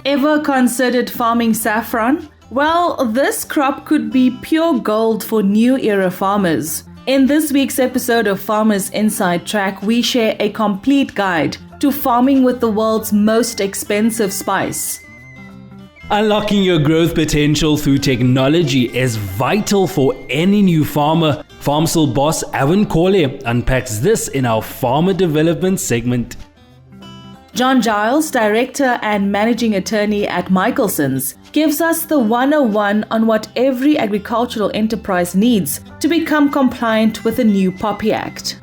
Ever considered farming saffron? Well, this crop could be pure gold for new era farmers. In this week's episode of Farmers Inside Track, we share a complete guide to farming with the world's most expensive spice. Unlocking your growth potential through technology is vital for any new farmer. FarmSol boss Aron Kole unpacks this in our Farmer Development segment. Giles, Director and Managing Attorney at Michalsons, gives us the 101 on what every agricultural enterprise needs to become compliant with the new POPI Act.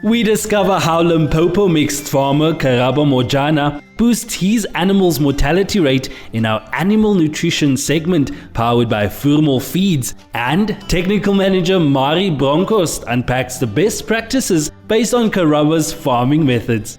We discover how Limpopo mixed farmer Karabo Motjana boosts his animals' mortality rate in our Animal Nutrition segment powered by Voermol Feeds, and Technical Manager Marí Bronkhorst unpacks the best practices based on Karabo's farming methods.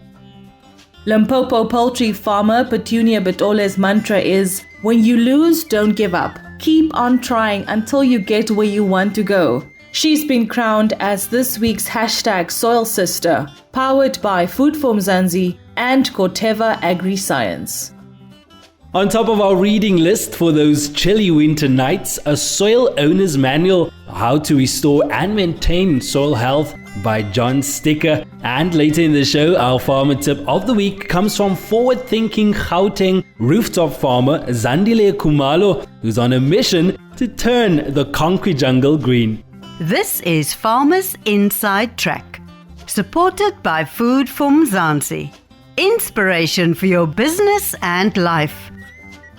Limpopo poultry farmer Petunia Betole's mantra is, when you lose, don't give up. Keep on trying until you get where you want to go. She's been crowned as this week's hashtag Soil Sister, powered by Food for Mzansi and Corteva Agri-Science. On top of our reading list for those chilly winter nights, a soil owner's manual, how to restore and maintain soil health by Jon Stika. And later in the show, our farmer tip of the week comes from forward-thinking Gauteng rooftop farmer Zandile Khumalo, who's on a mission to turn the concrete jungle green. This is Farmers Inside Track, supported by Food for Mzansi. Inspiration for your business and life.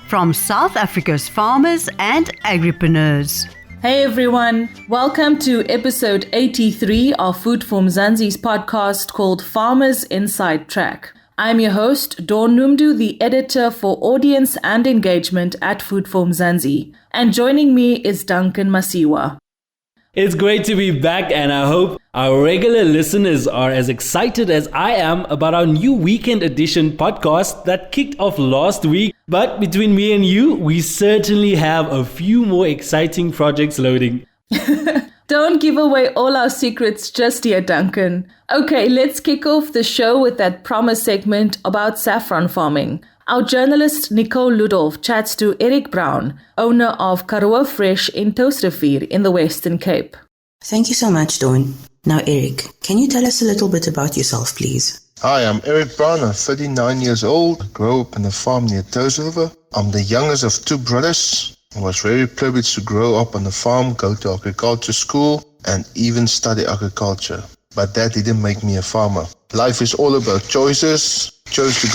From South Africa's farmers and agripreneurs. Hey everyone, welcome to episode 83 of Food for Mzansi's podcast called Farmers Inside Track. I'm your host, Dawn Numdu, the editor for audience and engagement at Food for Mzansi. And joining me is Duncan Masiwa. It's great to be back, and I hope our regular listeners are as excited as I am about our new weekend edition podcast that kicked off last week. But between me and you, we certainly have a few more exciting projects loading. Don't give away all our secrets just yet, Duncan. Okay, let's kick off the show with that promise segment about saffron farming. Our journalist Nicole Ludolf chats to Eric Brown, owner of Karabo Fresh in Toastervier in the Western Cape. Thank you so much, Dawn. Now, Eric, can you tell us a little bit about yourself, please? Hi, I'm Eric Brown. I'm 39 years old. I grew up in a farm near Toastervier. I'm the youngest of two brothers. I was very privileged to grow up on the farm, go to agriculture school, and even study agriculture. But that didn't make me a farmer. Life is all about choices. Chose to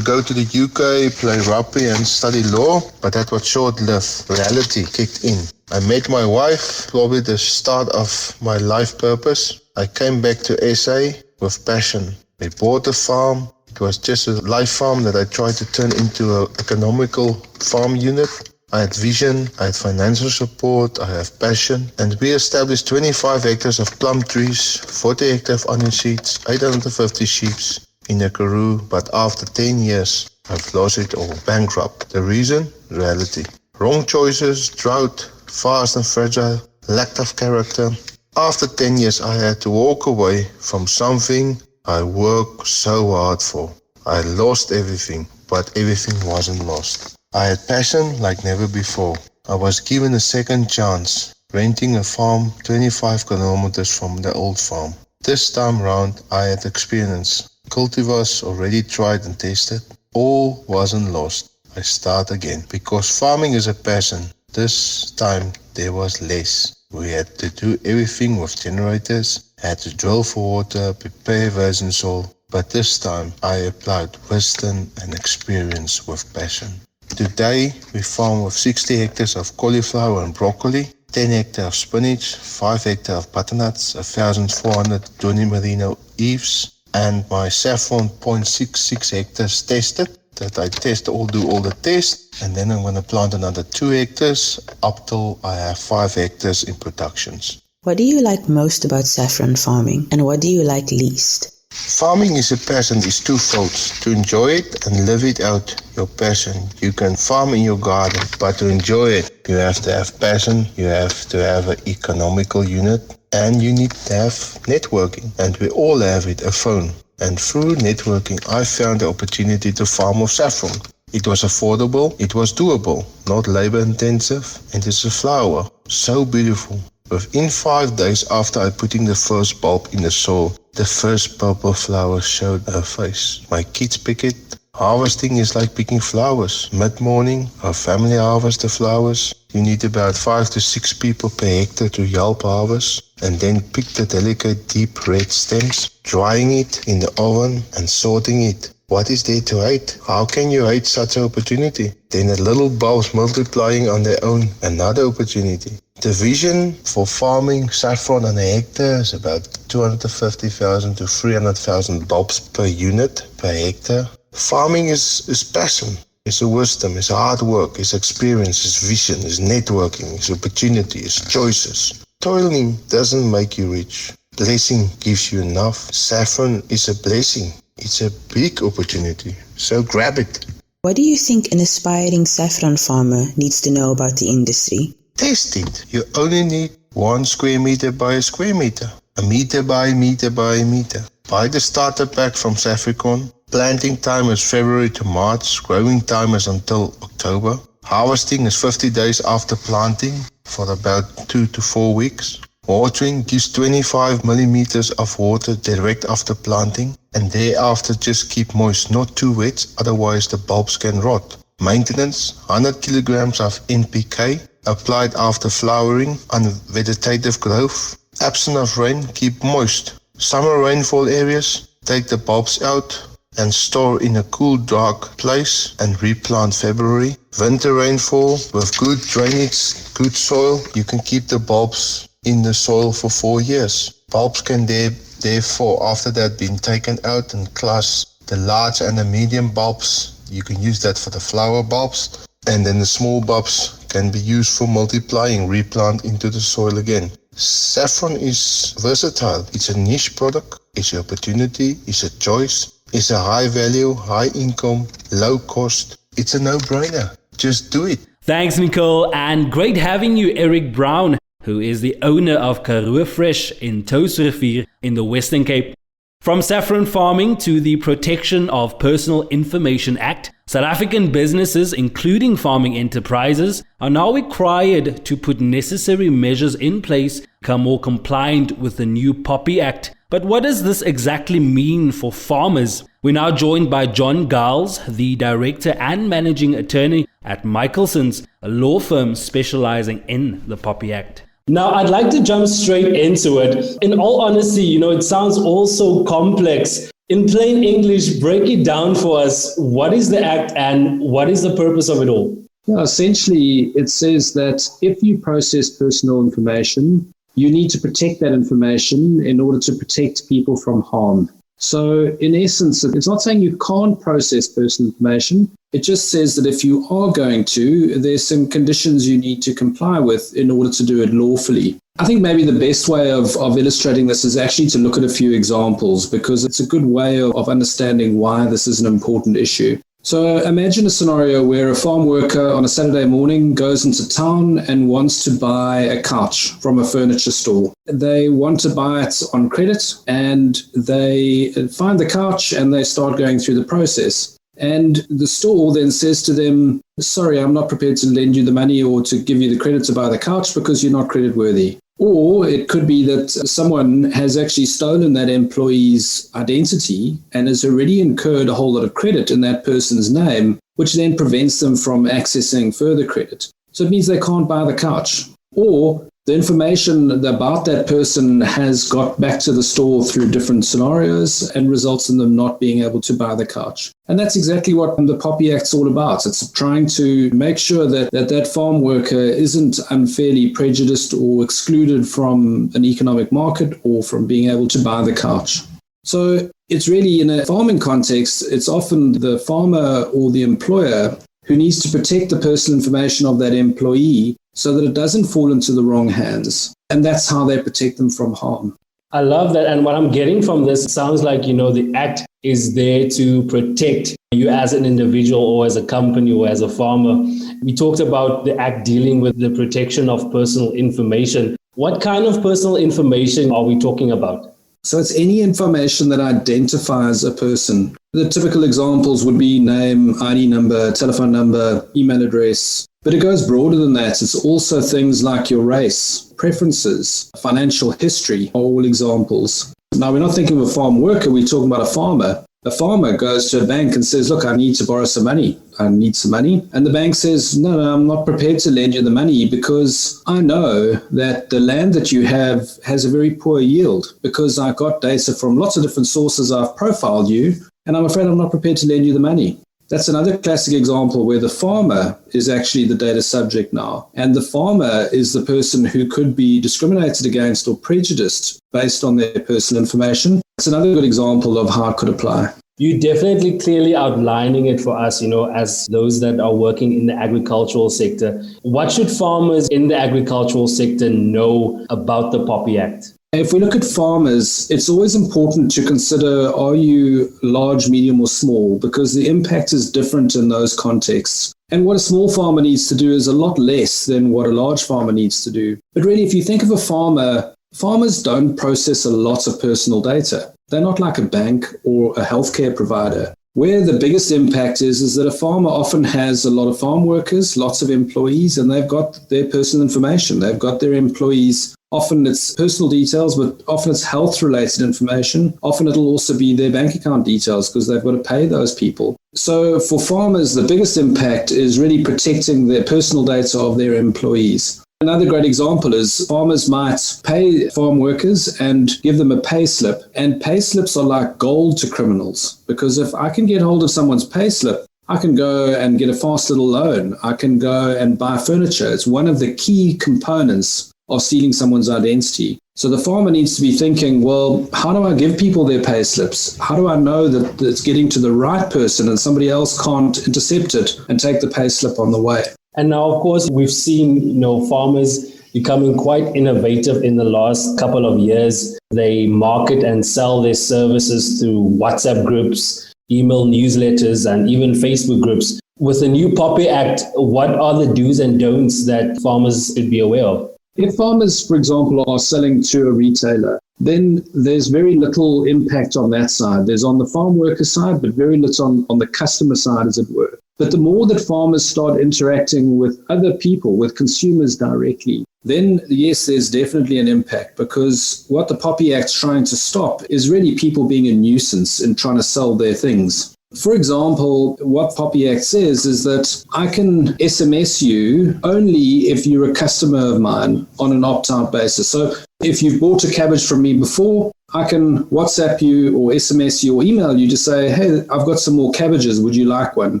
go to the UK, play rugby and study law, but that was short-lived. Reality kicked in. I met my wife, probably the start of my life purpose. I came back to SA with passion. We bought a farm. It was just a life farm that I tried to turn into an economical farm unit. I had vision, I had financial support, I have passion, and we established 25 hectares of plum trees, 40 hectares of onion seeds, 850 sheep in the Karoo, but after 10 years, I've lost it all, bankrupt. The reason? Reality. Wrong choices, drought, fast and fragile, lack of character. After 10 years, I had to walk away from something I worked so hard for. I lost everything, but everything wasn't lost. I had passion like never before. I was given a second chance, renting a farm 25 kilometers from the old farm. This time round, I had experience. Cultivars already tried and tested. All wasn't lost. I start again. Because farming is a passion. This time there was less. We had to do everything with generators, had to drill for water, prepare virgin soil. But this time I applied wisdom and experience with passion. Today we farm with 60 hectares of cauliflower and broccoli, 10 hectares of spinach, 5 hectares of butternuts, 1,400 Tony Merino eaves, and my saffron 0.66 hectares tested. That I do all the tests, and then I'm going to plant another 2 hectares up till I have 5 hectares in productions. What do you like most about saffron farming, and what do you like least? Farming is a passion, is twofold. To enjoy it and live it out, your passion. You can farm in your garden, but to enjoy it, you have to have passion, you have to have an economical unit, and you need to have networking. And we all have it, a phone. And through networking, I found the opportunity to farm with saffron. It was affordable, it was doable, not labor intensive, and it's a flower. So beautiful. Within 5 days after I putting the first bulb in the soil, the first purple flower showed her face. My kids pick it. Harvesting is like picking flowers. Mid-morning, our family harvests the flowers. You need about 5 to 6 people per hectare to help harvest, and then pick the delicate deep red stems, drying it in the oven and sorting it. What is there to hate? How can you hate such an opportunity? Then the little bulbs multiplying on their own, another opportunity. The vision for farming saffron on a hectare is about 250,000 to 300,000 bulbs per unit per hectare. Farming is passion, it's a wisdom, it's hard work, it's experience, it's vision, it's networking, it's opportunity, it's choices. Toiling doesn't make you rich. Blessing gives you enough. Saffron is a blessing. It's a big opportunity, so grab it. What do you think an aspiring saffron farmer needs to know about the industry? Test it. You only need 1 square meter by a square meter, a meter by a meter by a meter. Buy the starter pack from Saffron. Planting time is February to March. Growing time is until October. Harvesting is 50 days after planting for about 2 to 4 weeks. Watering gives 25 millimeters of water direct after planting, and thereafter just keep moist, not too wet, otherwise the bulbs can rot. Maintenance, 100 kilograms of NPK applied after flowering on vegetative growth. Absence of rain, keep moist. Summer rainfall areas, take the bulbs out and store in a cool, dark place and replant February. Winter rainfall with good drainage, good soil, you can keep the bulbs in the soil for 4 years. Bulbs can therefore after that been taken out and class the large and the medium bulbs. You can use that for the flower bulbs, and then the small bulbs can be used for multiplying, replant into the soil again. Saffron is versatile. It's a niche product, it's an opportunity, it's a choice, it's a high value, high income, low cost. It's a no-brainer. Just do it. Thanks, Nicole, and great having you, Eric Brown, who is the owner of Karoo Fresh in Touwsrivier in the Western Cape. From saffron farming to the Protection of Personal Information Act, South African businesses, including farming enterprises, are now required to put necessary measures in place to become more compliant with the new POPI Act. But what does this exactly mean for farmers? We're now joined by Giles, the Director and Managing Attorney at Michalsons, a law firm specializing in the POPI Act. Now, I'd like to jump straight into it. In all honesty, it sounds all so complex. In plain English, break it down for us. What is the Act and what is the purpose of it all? Yeah, essentially, it says that if you process personal information, you need to protect that information in order to protect people from harm. So in essence, it's not saying you can't process personal information. It just says that if you are going to, there's some conditions you need to comply with in order to do it lawfully. I think maybe the best way of illustrating this is actually to look at a few examples, because it's a good way of understanding why this is an important issue. So imagine a scenario where a farm worker on a Saturday morning goes into town and wants to buy a couch from a furniture store. They want to buy it on credit, and they find the couch and they start going through the process. And the store then says to them, sorry, I'm not prepared to lend you the money or to give you the credit to buy the couch because you're not credit worthy. Or it could be that someone has actually stolen that employee's identity and has already incurred a whole lot of credit in that person's name, which then prevents them from accessing further credit. So it means they can't buy the couch. Or the information about that person has got back to the store through different scenarios and results in them not being able to buy the couch. And that's exactly what the POPI Act's all about. It's trying to make sure that farm worker isn't unfairly prejudiced or excluded from an economic market or from being able to buy the couch. So it's really, in a farming context, it's often the farmer or the employer who needs to protect the personal information of that employee so that it doesn't fall into the wrong hands. And that's how they protect them from harm. I love that. And what I'm getting from this sounds like, the Act is there to protect you as an individual or as a company or as a farmer. We talked about the Act dealing with the protection of personal information. What kind of personal information are we talking about? So it's any information that identifies a person. The typical examples would be name, ID number, telephone number, email address. But it goes broader than that. It's also things like your race, preferences, financial history are all examples. Now, we're not thinking of a farm worker, we're talking about a farmer. A farmer goes to a bank and says, look, I need to borrow some money. I need some money. And the bank says, no, I'm not prepared to lend you the money because I know that the land that you have has a very poor yield because I got data from lots of different sources. I've profiled you, and I'm afraid I'm not prepared to lend you the money. That's another classic example where the farmer is actually the data subject now. And the farmer is the person who could be discriminated against or prejudiced based on their personal information. It's another good example of how it could apply. You definitely clearly outlining it for us, as those that are working in the agricultural sector. What should farmers in the agricultural sector know about the POPI Act? If we look at farmers, it's always important to consider, are you large, medium, or small? Because the impact is different in those contexts. And what a small farmer needs to do is a lot less than what a large farmer needs to do. But really, if you think of a farmer, farmers don't process a lot of personal data. They're not like a bank or a healthcare provider. Where the biggest impact is that a farmer often has a lot of farm workers, lots of employees, and they've got their personal information. They've got their employees. Often it's personal details, but often it's health-related information. Often it'll also be their bank account details because they've got to pay those people. So for farmers, the biggest impact is really protecting their personal data of their employees. Another great example is farmers might pay farm workers and give them a pay slip. And pay slips are like gold to criminals because if I can get hold of someone's pay slip, I can go and get a fast little loan. I can go and buy furniture. It's one of the key components of stealing someone's identity. So the farmer needs to be thinking, well, how do I give people their pay slips? How do I know that it's getting to the right person and somebody else can't intercept it and take the pay slip on the way? And now, of course, we've seen, farmers becoming quite innovative in the last couple of years. They market and sell their services through WhatsApp groups, email newsletters, and even Facebook groups. With the new POPI Act, what are the do's and don'ts that farmers should be aware of? If farmers, for example, are selling to a retailer, then there's very little impact on that side. There's on the farm worker side, but very little on the customer side, as it were. But the more that farmers start interacting with other people, with consumers directly, then yes, there's definitely an impact because what the POPI Act's trying to stop is really people being a nuisance in trying to sell their things. For example, what POPI Act says is that I can SMS you only if you're a customer of mine on an opt-out basis. So if you've bought a cabbage from me before, I can WhatsApp you or SMS you or email you to say, hey, I've got some more cabbages. Would you like one?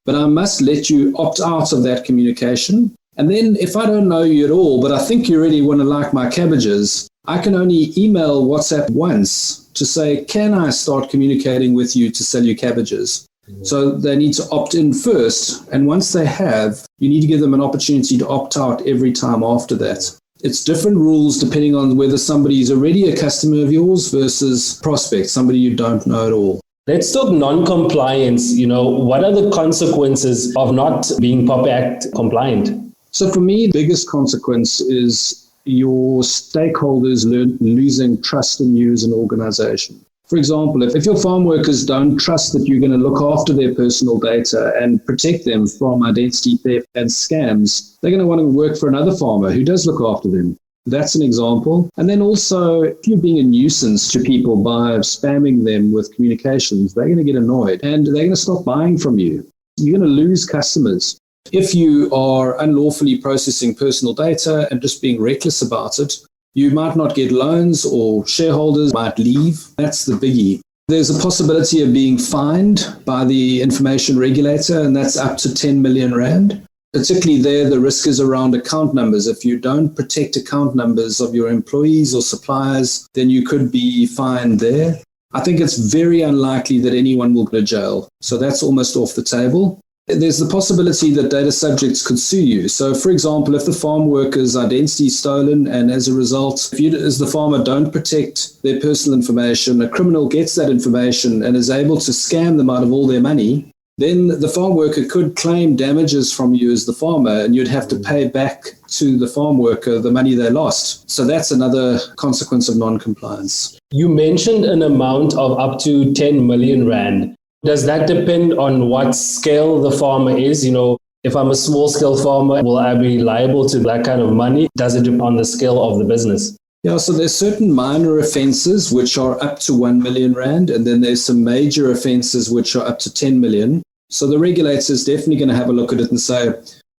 But I must let you opt out of that communication. And then if I don't know you at all, but I think you really want to like my cabbages, I can only email WhatsApp once to say, can I start communicating with you to sell you cabbages? So they need to opt in first. And once they have, you need to give them an opportunity to opt out every time after that. It's different rules depending on whether somebody is already a customer of yours versus prospect, somebody you don't know at all. Let's talk non-compliance. What are the consequences of not being POPI Act compliant? So for me, the biggest consequence is your stakeholders losing trust in you as an organization. For example, if your farm workers don't trust that you're going to look after their personal data and protect them from identity theft and scams, they're going to want to work for another farmer who does look after them. That's an example. And then also, if you're being a nuisance to people by spamming them with communications, they're going to get annoyed and they're going to stop buying from you. You're going to lose customers. If you are unlawfully processing personal data and just being reckless about it, you might not get loans or shareholders might leave. That's the biggie. There's a possibility of being fined by the information regulator, and that's up to 10 million rand. Particularly there, the risk is around account numbers. If you don't protect account numbers of your employees or suppliers, then you could be fined there. I think it's very unlikely that anyone will go to jail. So that's almost off the table. There's the possibility that data subjects could sue you. So, for example, if the farm worker's identity is stolen and as a result, if you as the farmer don't protect their personal information, a criminal gets that information and is able to scam them out of all their money, then the farm worker could claim damages from you as the farmer and you'd have to pay back to the farm worker the money they lost. So that's another consequence of non-compliance. You mentioned an amount of up to 10 million rand. Does that depend on what scale the farmer is? If I'm a small scale farmer, will I be liable to that kind of money? Does it depend on the scale of the business? Yeah, so there's certain minor offences which are up to 1 million rand, and then there's some major offences which are up to 10 million. So the regulator is definitely going to have a look at it and say,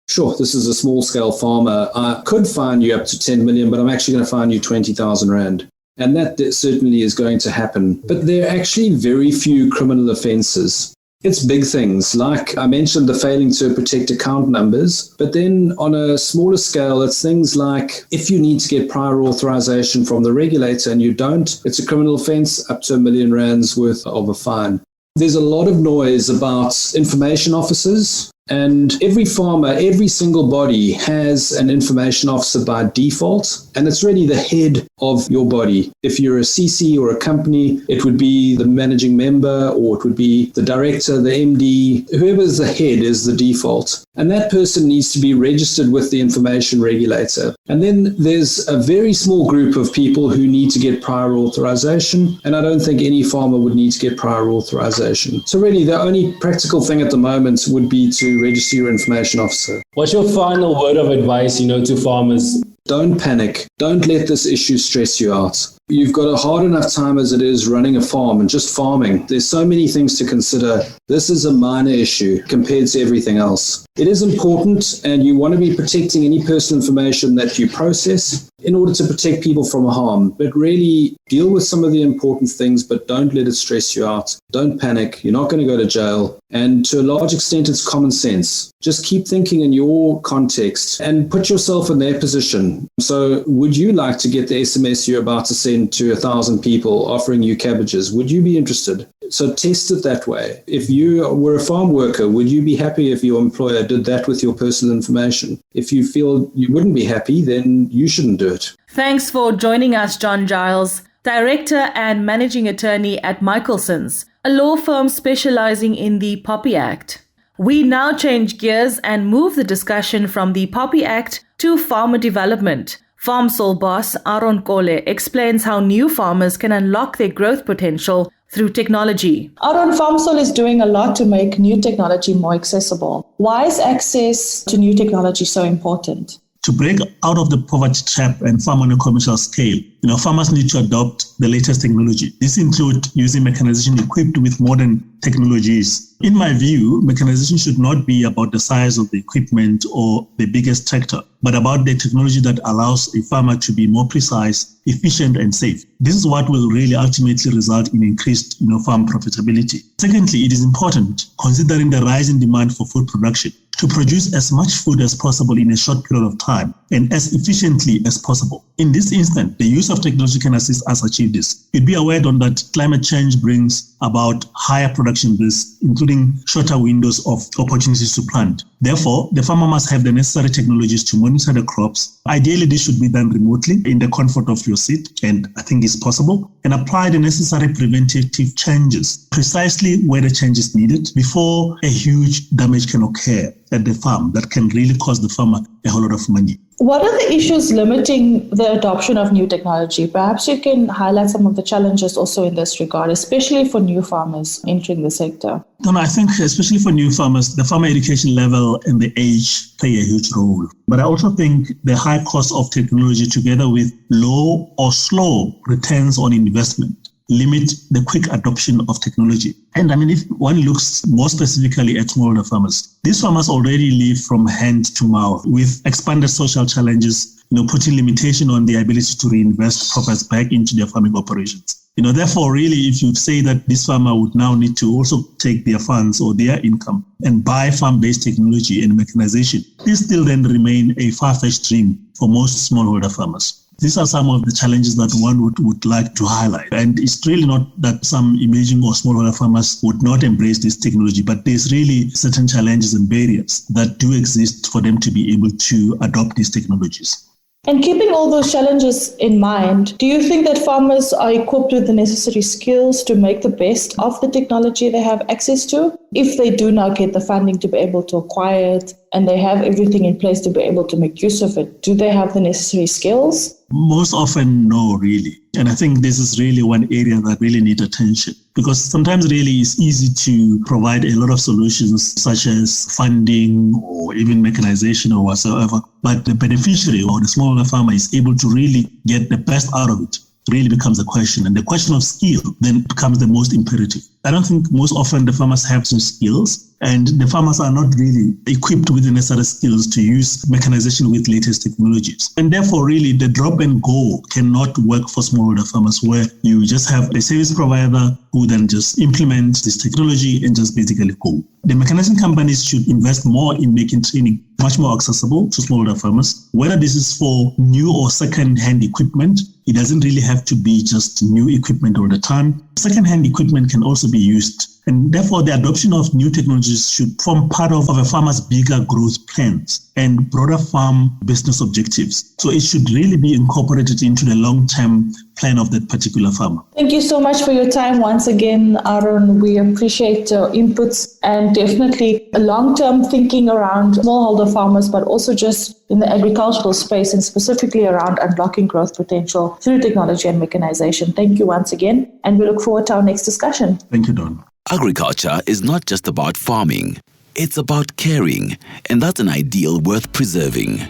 sure, this is a small scale farmer. I could fine you up to 10 million, but I'm actually going to fine you 20,000 rand. And that certainly is going to happen. But there are actually very few criminal offences. It's big things, like I mentioned, the failing to protect account numbers. But then on a smaller scale, it's things like if you need to get prior authorization from the regulator and you don't, it's a criminal offence up to 1 million rands worth of a fine. There's a lot of noise about information officers. And every farmer, every single body has an information officer by default, and it's really the head of your body. If you're a CC or a company, it would be the managing member, or it would be the director, the MD, whoever's the head is the default. And that person needs to be registered with the information regulator. And then there's a very small group of people who need to get prior authorization, and I don't think any farmer would need to get prior authorization. So really, the only practical thing at the moment would be to register your information officer. What's your final word of advice, to farmers? Don't panic. Don't let this issue stress you out. You've got a hard enough time as it is running a farm and just farming. There's so many things to consider. This is a minor issue compared to everything else. It is important, and you want to be protecting any personal information that you process in order to protect people from harm. But really deal with some of the important things, but don't let it stress you out. Don't panic. You're not going to go to jail. And to a large extent, it's common sense. Just keep thinking in your context and put yourself in their position. So would you like to get the SMS you're about to send to 1,000 people offering you cabbages? Would you be interested? So test it that way. If you were a farm worker, would you be happy if your employer did that with your personal information? If you feel you wouldn't be happy, then you shouldn't do it. Thanks for joining us, Jon Giles, Director and Managing Attorney at Michalsons, a law firm specializing in the POPI Act. We now change gears and move the discussion from the POPI Act to farmer development. FarmSol boss Aron Kole explains how new farmers can unlock their growth potential through technology. Aron, FarmSol is doing a lot to make new technology more accessible. Why is access to new technology so important? To break out of the poverty trap and farm on a commercial scale, farmers need to adopt the latest technology. This includes using mechanization equipped with modern technologies. In my view, mechanization should not be about the size of the equipment or the biggest tractor, but about the technology that allows a farmer to be more precise, efficient, and safe. This is what will really ultimately result in increased farm profitability. Secondly, it is important, considering the rise in demand for food production, to produce as much food as possible in a short period of time and as efficiently as possible. In this instant, the use of technology can assist us achieve this. You'd be aware that climate change brings about higher production risks, including shorter windows of opportunities to plant. Therefore, the farmer must have the necessary technologies to monitor the crops. Ideally, this should be done remotely in the comfort of your seat, and I think it's possible, and apply the necessary preventative changes precisely where the change is needed before a huge damage can occur at the farm that can really cost the farmer a whole lot of money. What are the issues limiting the adoption of new technology? Perhaps you can highlight some of the challenges also in this regard, especially for new farmers entering the sector. I think especially for new farmers, the farmer education level and the age play a huge role. But I also think the high cost of technology together with low or slow returns on investment limit the quick adoption of technology. And if one looks more specifically at smallholder farmers, these farmers already live from hand to mouth with expanded social challenges, putting limitation on the ability to reinvest profits back into their farming operations. Therefore, really, if you say that this farmer would now need to also take their funds or their income and buy farm-based technology and mechanization, this still then remain a far-fetched dream for most smallholder farmers. These are some of the challenges that one would like to highlight. And it's really not that some emerging or smallholder farmers would not embrace this technology, but there's really certain challenges and barriers that do exist for them to be able to adopt these technologies. And keeping all those challenges in mind, do you think that farmers are equipped with the necessary skills to make the best of the technology they have access to, if they do not get the funding to be able to acquire it and they have everything in place to be able to make use of it, do they have the necessary skills? Most often, no, really. And I think this is really one area that really need attention, because sometimes really it's easy to provide a lot of solutions such as funding or even mechanization or whatsoever. But the beneficiary or the smaller farmer is able to really get the best out of it. Really becomes a question, and the question of skill then becomes the most imperative. I don't think most often the farmers have some skills, and the farmers are not really equipped with the necessary skills to use mechanization with latest technologies. And therefore, really, the drop and go cannot work for smallholder farmers, where you just have a service provider who then just implements this technology and just basically go. The mechanization companies should invest more in making training much more accessible to smallholder farmers, whether this is for new or second-hand equipment. It doesn't really have to be just new equipment all the time. Second-hand equipment can also be used. And therefore, the adoption of new technologies should form part of a farmer's bigger growth plans and broader farm business objectives. So it should really be incorporated into the long-term plan of that particular farmer. Thank you so much for your time once again, Aron. We appreciate your inputs and definitely a long-term thinking around smallholder farmers, but also just in the agricultural space and specifically around unlocking growth potential through technology and mechanization. Thank you once again, and we look forward to our next discussion. Thank you, Don. Agriculture is not just about farming. It's about caring, and that's an ideal worth preserving.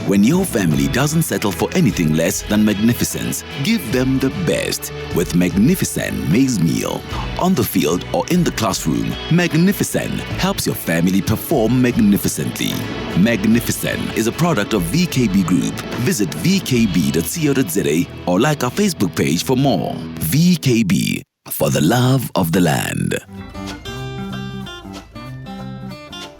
When your family doesn't settle for anything less than magnificence, give them the best with Magnificent Maize Meal. On the field or in the classroom, Magnificent helps your family perform magnificently. Magnificent is a product of VKB Group. Visit vkb.co.za or like our Facebook page for more. VKB, for the love of the land.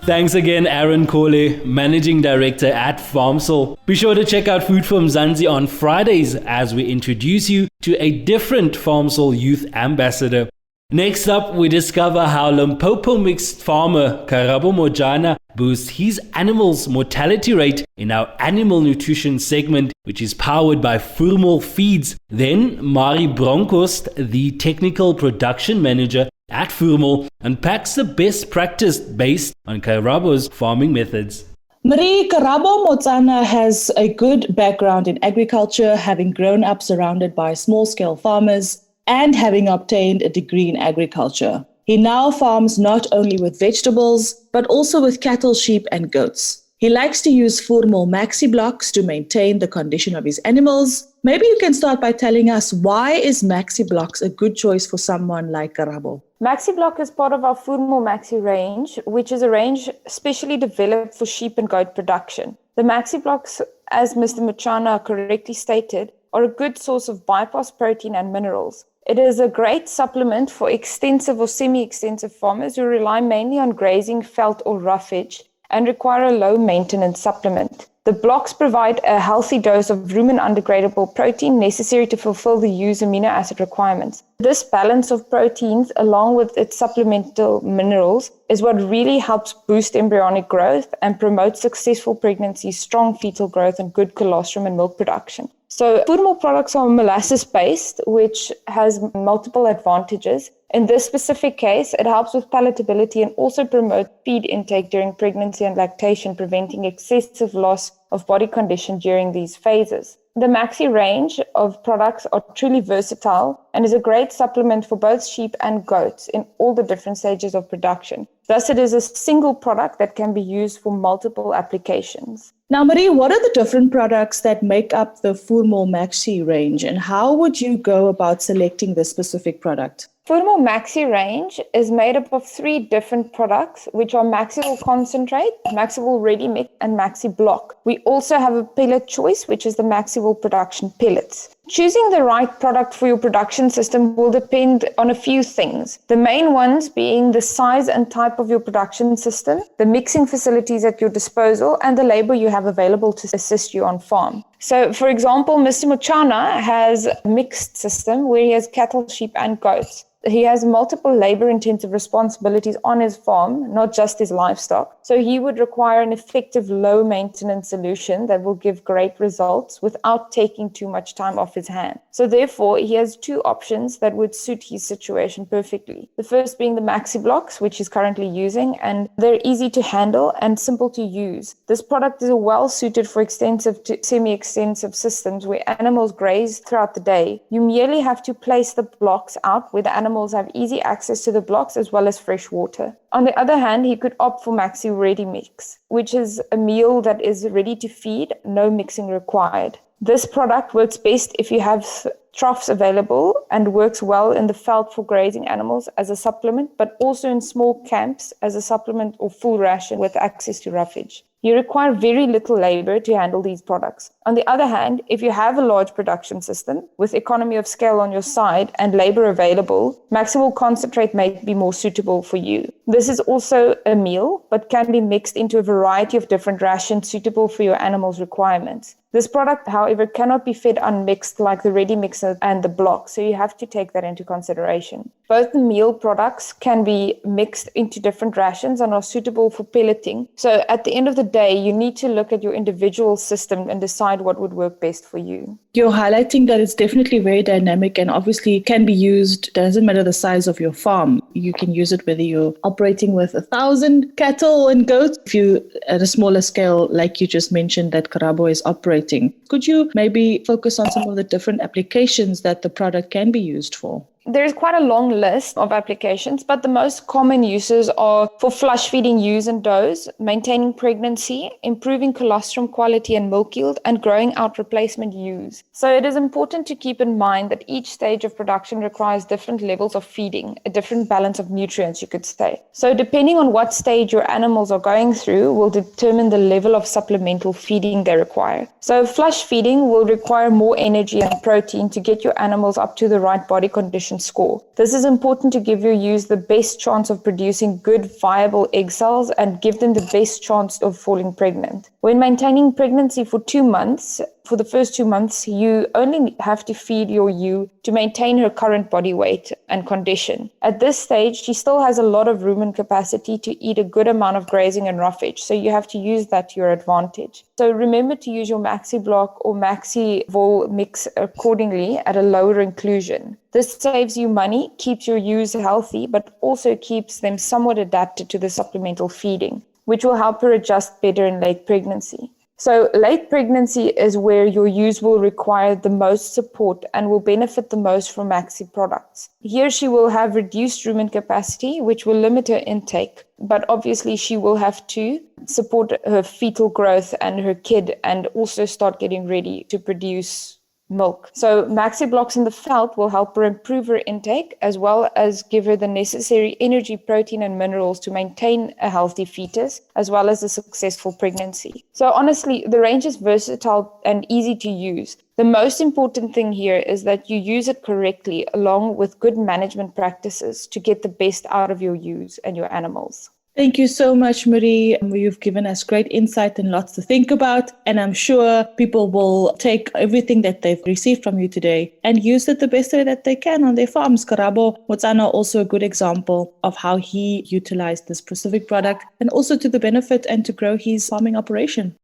Thanks again, Aron Kole, Managing Director at FarmSol. Be sure to check out Food from Mzansi on Fridays as we introduce you to a different FarmSol youth ambassador. Next up, we discover how Limpopo mixed farmer Karabo Motjana boosts his animals' mortality rate in our animal nutrition segment, which is powered by Voermol Feeds. Then, Marí Bronkhorst, the technical production manager at Fullmo, unpacks the best practice based on Karabo's farming methods. Marí, Karabo Motjana has a good background in agriculture, having grown up surrounded by small-scale farmers and having obtained a degree in agriculture. He now farms not only with vegetables, but also with cattle, sheep, and goats. He likes to use Fullmo Maxi Blocks to maintain the condition of his animals. Maybe you can start by telling us, why is Maxi Blocks a good choice for someone like Karabo? Maxi Block is part of our Fullmo Maxi range, which is a range specially developed for sheep and goat production. The Maxi Blocks, as Mr. Motjana correctly stated, are a good source of bypass protein and minerals. It is a great supplement for extensive or semi-extensive farmers who rely mainly on grazing, veld or roughage and require a low-maintenance supplement. The blocks provide a healthy dose of rumen undegradable protein necessary to fulfill the ewe's amino acid requirements. This balance of proteins, along with its supplemental minerals, is what really helps boost embryonic growth and promote successful pregnancy, strong fetal growth, and good colostrum and milk production. So Voermol products are molasses-based, which has multiple advantages. In this specific case, it helps with palatability and also promotes feed intake during pregnancy and lactation, preventing excessive loss of body condition during these phases. The Maxi range of products are truly versatile and is a great supplement for both sheep and goats in all the different stages of production. Thus, it is a single product that can be used for multiple applications. Now, Marí, what are the different products that make up the Fullmo Maxi range, and how would you go about selecting this specific product? Fullmo Maxi range is made up of 3 different products, which are Maxi Concentrate, Maxi Ready Mix, and Maxi Block. We also have a pellet choice, which is the Maxi Production Pellets. Choosing the right product for your production system will depend on a few things. The main ones being the size and type of your production system, the mixing facilities at your disposal, and the labor you have available to assist you on farm. So, for example, Mr. Motjana has a mixed system where he has cattle, sheep, and goats. He has multiple labor-intensive responsibilities on his farm, not just his livestock. So he would require an effective low-maintenance solution that will give great results without taking too much time off his hand. So therefore, he has two options that would suit his situation perfectly. The first being the Maxi Blocks, which he's currently using, and they're easy to handle and simple to use. This product is well suited for extensive to semi-extensive systems where animals graze throughout the day. You merely have to place the blocks out where the animals have easy access to the blocks as well as fresh water. On the other hand, he could opt for Maxi Ready Mix, which is a meal that is ready to feed, no mixing required. This product works best if you have troughs available and works well in the veld for grazing animals as a supplement, but also in small camps as a supplement or full ration with access to roughage. You require very little labor to handle these products. On the other hand, if you have a large production system with economy of scale on your side and labor available, Maximal Concentrate may be more suitable for you. This is also a meal, but can be mixed into a variety of different rations suitable for your animal's requirements. This product, however, cannot be fed unmixed like the ready mixer and the block, so you have to take that into consideration. Both the meal products can be mixed into different rations and are suitable for pelleting. So at the end of the day, you need to look at your individual system and decide what would work best for you. You're highlighting that it's definitely very dynamic and obviously can be used, doesn't matter the size of your farm. You can use it whether you're operating with 1,000 cattle and goats, if you at a smaller scale, like you just mentioned that Karabo is operating. Could you maybe focus on some of the different applications that the product can be used for? There's quite a long list of applications, but the most common uses are for flush feeding ewes and does, maintaining pregnancy, improving colostrum quality and milk yield, and growing out replacement ewes. So it is important to keep in mind that each stage of production requires different levels of feeding, a different balance of nutrients, you could say. So depending on what stage your animals are going through will determine the level of supplemental feeding they require. So flush feeding will require more energy and protein to get your animals up to the right body condition score. This is important to give your ewes the best chance of producing good, viable egg cells and give them the best chance of falling pregnant. When maintaining pregnancy for 2 months, for the first 2 months, you only have to feed your ewe to maintain her current body weight and condition. At this stage, she still has a lot of rumen capacity to eat a good amount of grazing and roughage, so you have to use that to your advantage. So remember to use your Maxi Block or Maxi Vol mix accordingly at a lower inclusion. This saves you money, keeps your ewes healthy, but also keeps them somewhat adapted to the supplemental feeding, which will help her adjust better in late pregnancy. So late pregnancy is where your ewes will require the most support and will benefit the most from Maxi products. Here she will have reduced rumen capacity, which will limit her intake, but obviously she will have to support her fetal growth and her kid and also start getting ready to produce milk. So Maxi Blocks in the veld will help her improve her intake as well as give her the necessary energy, protein and minerals to maintain a healthy fetus as well as a successful pregnancy. So honestly, the range is versatile and easy to use. The most important thing here is that you use it correctly along with good management practices to get the best out of your ewes and your animals. Thank you so much, Marí. You've given us great insight and lots to think about. And I'm sure people will take everything that they've received from you today and use it the best way that they can on their farms. Karabo Motjana also a good example of how he utilized this specific product and also to the benefit and to grow his farming operation.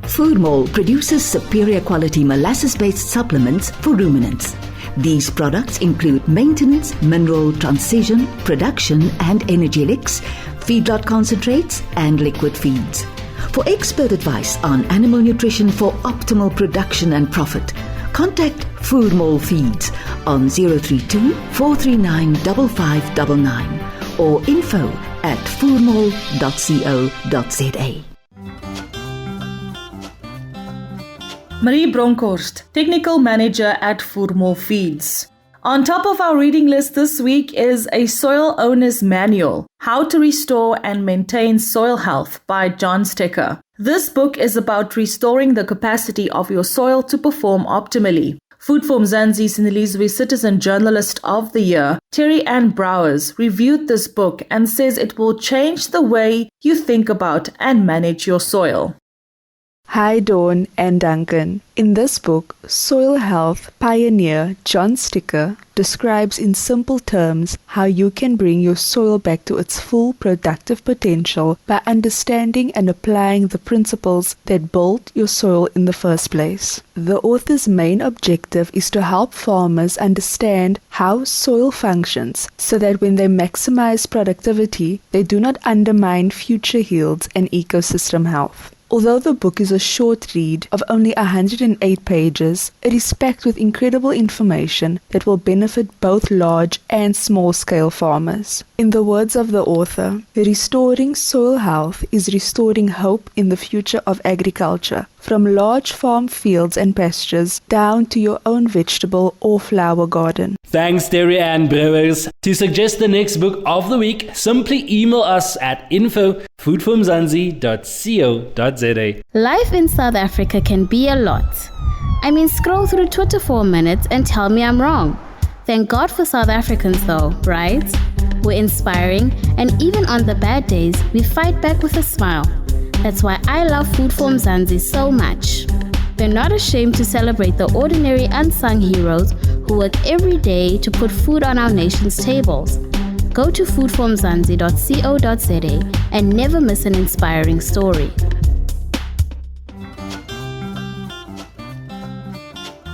Voermol produces superior quality molasses-based supplements for ruminants. These products include maintenance, mineral transition, production and energy licks, feedlot concentrates and liquid feeds. For expert advice on animal nutrition for optimal production and profit, contact Fullmo Feeds on 032 439 5599 or info@voermol.co.za. Marí Bronkhorst, Technical Manager at Voermol Feeds. On top of our reading list this week is A Soil Owner's Manual, How to Restore and Maintain Soil Health by Jon Stika. This book is about restoring the capacity of your soil to perform optimally. Food for Mzansi Sinelizwe Citizen Journalist of the Year, Terry Ann Browers, reviewed this book and says it will change the way you think about and manage your soil. Hi Dawn and Duncan. In this book, soil health pioneer Jon Stika describes in simple terms how you can bring your soil back to its full productive potential by understanding and applying the principles that built your soil in the first place. The author's main objective is to help farmers understand how soil functions so that when they maximize productivity, they do not undermine future yields and ecosystem health. Although the book is a short read of only 108 pages, it is packed with incredible information that will benefit both large and small-scale farmers. In the words of the author, restoring soil health is restoring hope in the future of agriculture, from large farm fields and pastures down to your own vegetable or flower garden. Thanks, Terry Ann Brewers. To suggest the next book of the week, simply email us at info@foodformzansi.co.za. Life in South Africa can be a lot. I mean, scroll through Twitter for a minute and tell me I'm wrong. Thank God for South Africans though, right? We're inspiring, and even on the bad days, we fight back with a smile. That's why I love Food for Mzansi so much. They're not ashamed to celebrate the ordinary unsung heroes who work every day to put food on our nation's tables. Go to foodformzansi.co.za and never miss an inspiring story.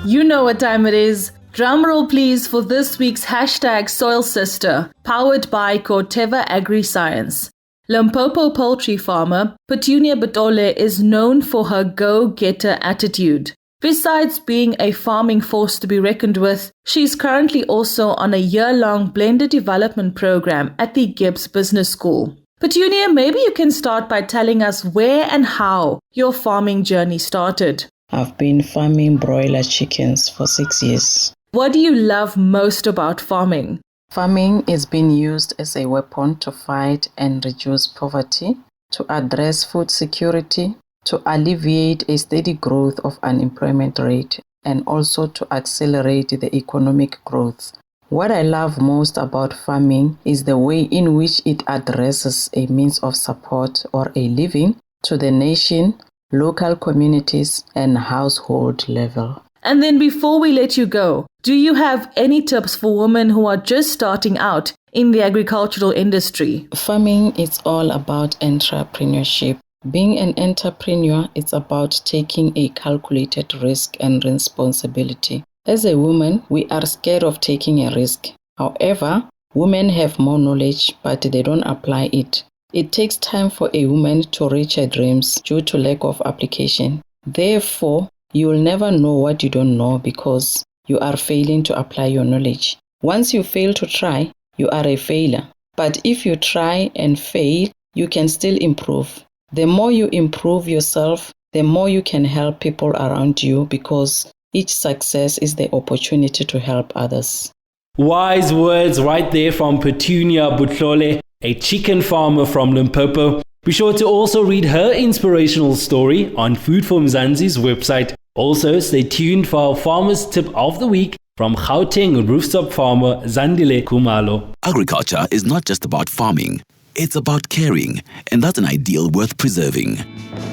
You know what time it is. Drumroll please for this week's hashtag Soil Sister, powered by Corteva Agri-Science. Limpopo poultry farmer Petunia Butole is known for her go-getter attitude. Besides being a farming force to be reckoned with, she's currently also on a year-long blended development program at the Gibbs Business School. Petunia, maybe you can start by telling us where and how your farming journey started. I've been farming broiler chickens for 6 years. What do you love most about farming? Farming is being used as a weapon to fight and reduce poverty, to address food security, to alleviate a steady growth of unemployment rate, and also to accelerate the economic growth. What I love most about farming is the way in which it addresses a means of support or a living to the nation, local communities, and household level. And then before we let you go, do you have any tips for women who are just starting out in the agricultural industry? Farming is all about entrepreneurship. Being an entrepreneur is about taking a calculated risk and responsibility. As a woman, we are scared of taking a risk. However, women have more knowledge, but they don't apply it. It takes time for a woman to reach her dreams due to lack of application. Therefore, you will never know what you don't know because you are failing to apply your knowledge. Once you fail to try, you are a failure. But if you try and fail, you can still improve. The more you improve yourself, the more you can help people around you because each success is the opportunity to help others. Wise words right there from Petunia Butole, a chicken farmer from Limpopo. Be sure to also read her inspirational story on Food for Mzansi's website. Also, stay tuned for our Farmer's Tip of the Week from Gauteng rooftop farmer Zandile Khumalo. Agriculture is not just about farming. It's about caring, and that's an ideal worth preserving.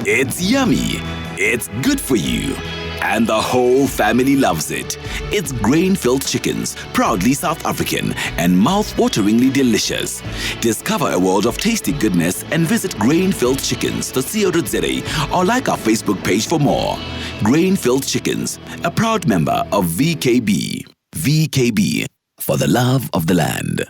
It's yummy. It's good for you. And the whole family loves it. It's grain-filled chickens, proudly South African and mouth-wateringly delicious. Discover a world of tasty goodness and visit grainfilledchickens.co.za or like our Facebook page for more. Grain-Filled Chickens, a proud member of VKB. VKB, for the love of the land.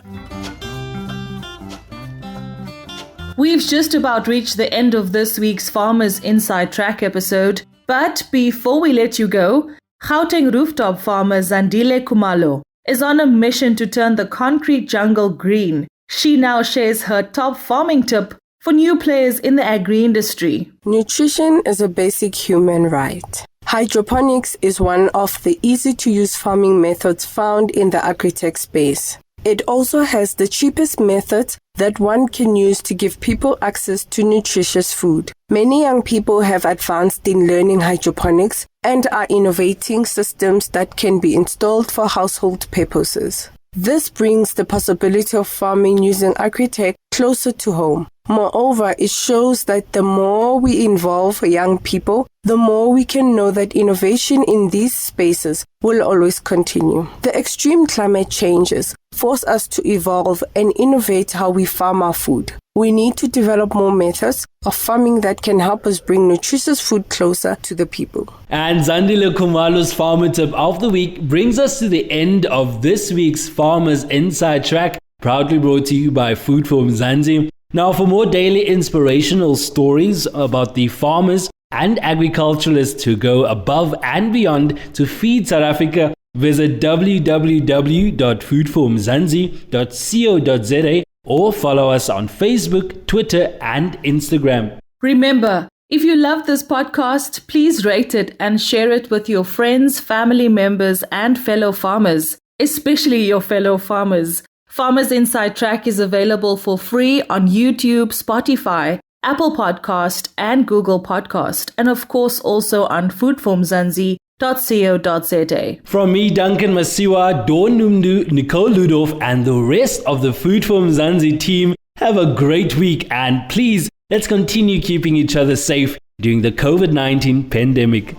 We've just about reached the end of this week's Farmers Inside Track episode. But before we let you go, Gauteng rooftop farmer Zandile Khumalo is on a mission to turn the concrete jungle green. She now shares her top farming tip for new players in the agri-industry. Nutrition is a basic human right. Hydroponics is one of the easy-to-use farming methods found in the agri-tech space. It also has the cheapest methods that one can use to give people access to nutritious food. Many young people have advanced in learning hydroponics and are innovating systems that can be installed for household purposes. This brings the possibility of farming using agri-tech closer to home. Moreover, it shows that the more we involve young people, the more we can know that innovation in these spaces will always continue. The extreme climate changes force us to evolve and innovate how we farm our food. We need to develop more methods of farming that can help us bring nutritious food closer to the people. And Zandile Kumalo's Farmer Tip of the Week brings us to the end of this week's Farmers Inside Track, proudly brought to you by Food for Mzansi. Now, for more daily inspirational stories about the farmers and agriculturalists who go above and beyond to feed South Africa, visit www.foodformzansi.co.za or follow us on Facebook, Twitter, and Instagram. Remember, if you love this podcast, please rate it and share it with your friends, family members, and fellow farmers, especially your fellow farmers. Farmers Inside Track is available for free on YouTube, Spotify, Apple Podcast, and Google Podcast, and of course also on foodformzansi.co.za. From me, Duncan Masiwa, Dawn Numdu, Nicole Ludov, and the rest of the Food for Mzansi team, have a great week, and please, let's continue keeping each other safe during the COVID-19 pandemic.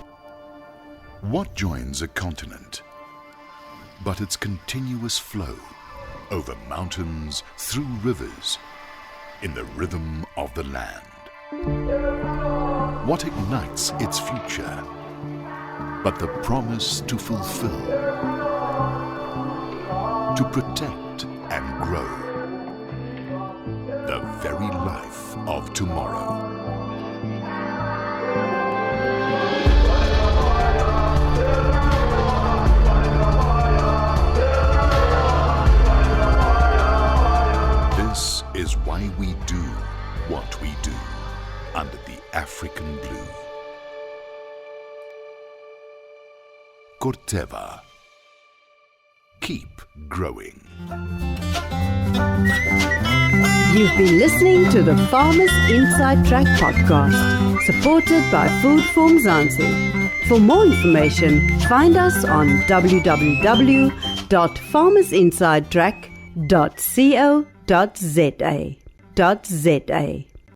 What joins a continent but its continuous flow over mountains, through rivers, in the rhythm of the land? What ignites its future but the promise to fulfill, to protect and grow the very life of tomorrow? This is why we do what we do under the African blue. Corteva. Keep growing. You've been listening to the Farmers Inside Track podcast, supported by Food for Mzansi. For more information, find us on www.farmersinsidetrack.co.za.